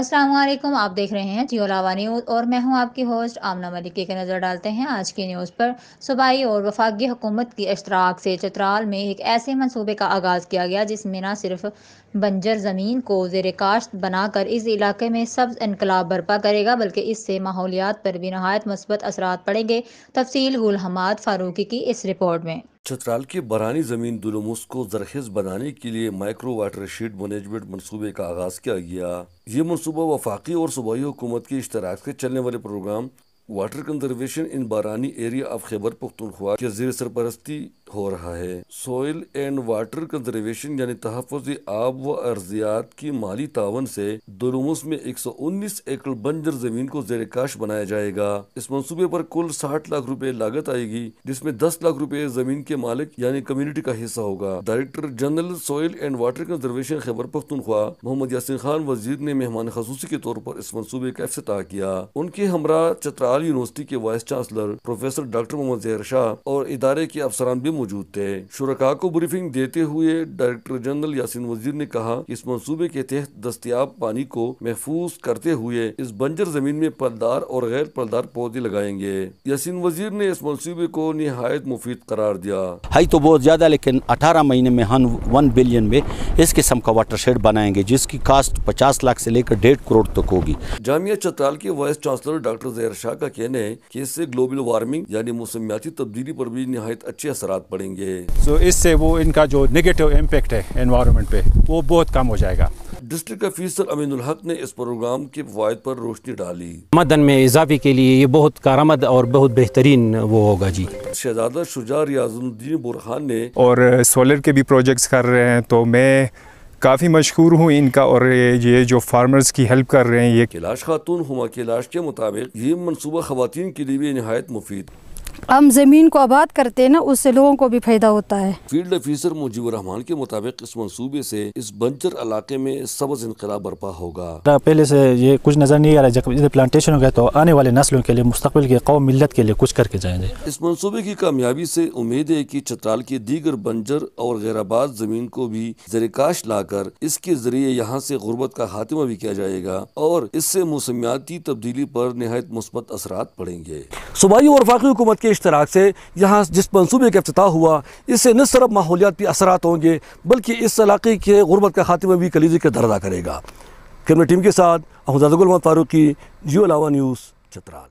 السلام علیکم، آپ دیکھ رہے ہیں جیو لاوا نیوز اور میں ہوں آپ کی ہوسٹ آمنہ ملک کی نظر ڈالتے ہیں آج کی نیوز پر۔ صوبائی اور وفاقی حکومت کی اشتراک سے چترال میں ایک ایسے منصوبے کا آغاز کیا گیا جس میں نہ صرف بنجر زمین کو زیر کاشت بنا کر اس علاقے میں سبز انقلاب برپا کرے گا بلکہ اس سے ماحولیات پر بھی نہایت مثبت اثرات پڑیں گے۔ تفصیل گل حماد فاروقی کی اس رپورٹ میں۔ چترال کی برانی زمین دلمس کو زرخیز بنانے کے لیے مائکرو واٹر شیڈ مینجمنٹ منصوبے کا آغاز کیا گیا۔ یہ منصوبہ وفاقی اور صوبائی حکومت کے اشتراک سے چلنے والے programme water conservation in barani area of Khyber Pakhtunkhwa کے زیر سرپرستی ہو رہا ہے۔ سوئل اینڈ واٹر کنزرویشن یعنی تحفظ آب و ارضیات کی مالی تعاون سے دلمس میں 119 ایکڑ بنجر زمین کو زیر کاشت بنایا جائے گا۔ اس منصوبے پر کل 60 لاکھ روپے لاگت آئے گی جس میں 10 لاکھ روپے زمین کے مالک یعنی کمیونٹی کا حصہ ہوگا۔ Director general soil and water conservation Khyber Pakhtunkhwa Muhammad Yasin Khan Wazir نے مہمان خصوصی کے طور پر اس منصوبے کا افتتاح کیا۔ ان کے ہمراہ چترال یونیورسٹی کے وائس چانسلر پروفیسر ڈاکٹر محمد ظہیر شاہ اور ادارے کے افسران بھی موجود تھے۔ شرکاء کو بریفنگ دیتے ہوئے ڈائریکٹر جنرل یاسین وزیر نے کہا کہ اس منصوبے کے تحت دستیاب پانی کو محفوظ کرتے ہوئے اس بنجر زمین میں پلدار اور غیر پلدار پودے لگائیں گے۔ یاسین وزیر نے اس منصوبے کو نہایت مفید قرار دیا۔ ہے تو بہت زیادہ لیکن 18 مہینے میں ہم 1 بلین میں اس قسم کا واٹر شیڈ بنائیں گے جس کی کاسٹ 50 لاکھ سے لے کر 1.5 کروڑ تک ہوگی۔ جامعہ چترال کے وائس چانسلر ڈاکٹر ظہیر شاہ کا کہنا ہے کہ اس سے گلوبل وارمنگ یعنی موسمیاتی تبدیلی پر بھی نہایت اچھے اثرات پڑیں گے۔ اس سے وہ ان کا جو نیگیٹو امپیکٹ ہے انوائرمنٹ پہ وہ بہت کم ہو جائے گا۔ ڈسٹرکٹ افیسر امین الحق نے اس پروگرام کے فوائد پر روشنی ڈالی۔ آمدن میں اضافے کے لیے یہ بہت کارآمد اور بہت بہترین وہ ہوگا جی۔ شہزادہ شجاع ریاض الدین برہان نے اور سولر کے بھی پروجیکٹس کر رہے ہیں تو میں کافی مشکور ہوں ان کا، اور یہ جو فارمرز کی ہیلپ کر رہے ہیں۔ یہ کیلاش خاتون ہما کیلاش کے مطابق یہ منصوبہ خواتین کے لیے بھی نہایت مفید۔ ہم زمین کو آباد کرتے ہیں نا، اس سے لوگوں کو بھی فائدہ ہوتا ہے۔ فیلڈ افیسر مجیب الرحمان کے مطابق اس منصوبے سے اس بنجر علاقے میں سبز انقلاب برپا ہوگا۔ پہلے سے یہ کچھ نظر نہیں آ رہا ہے، جب پلانٹیشن ہو گیا تو آنے والے نسلوں کے لیے، مستقبل کے قوم ملت کے لیے کچھ کر کے جائیں گے۔ اس منصوبے کی کامیابی سے امید ہے کہ چترال کے دیگر بنجر اور غیر آباد زمین کو بھی زیر کاشت لا کر اس کے ذریعے یہاں سے غربت کا خاتمہ بھی کیا جائے گا اور اس سے موسمیاتی تبدیلی پر نہایت مثبت اثرات پڑیں گے۔ صوبائی اور وفاقی حکومت کے اشتراک سے یہاں جس منصوبے کا افتتاح ہوا اس سے نہ صرف ماحولیاتی اثرات ہوں گے بلکہ اس علاقے کے غربت کا خاتمہ بھی کلیدی کردار ادا کرے گا۔ کیمرہ ٹیم کے ساتھ گل حماد فاروقی، جیو لاوا نیوز، چترال۔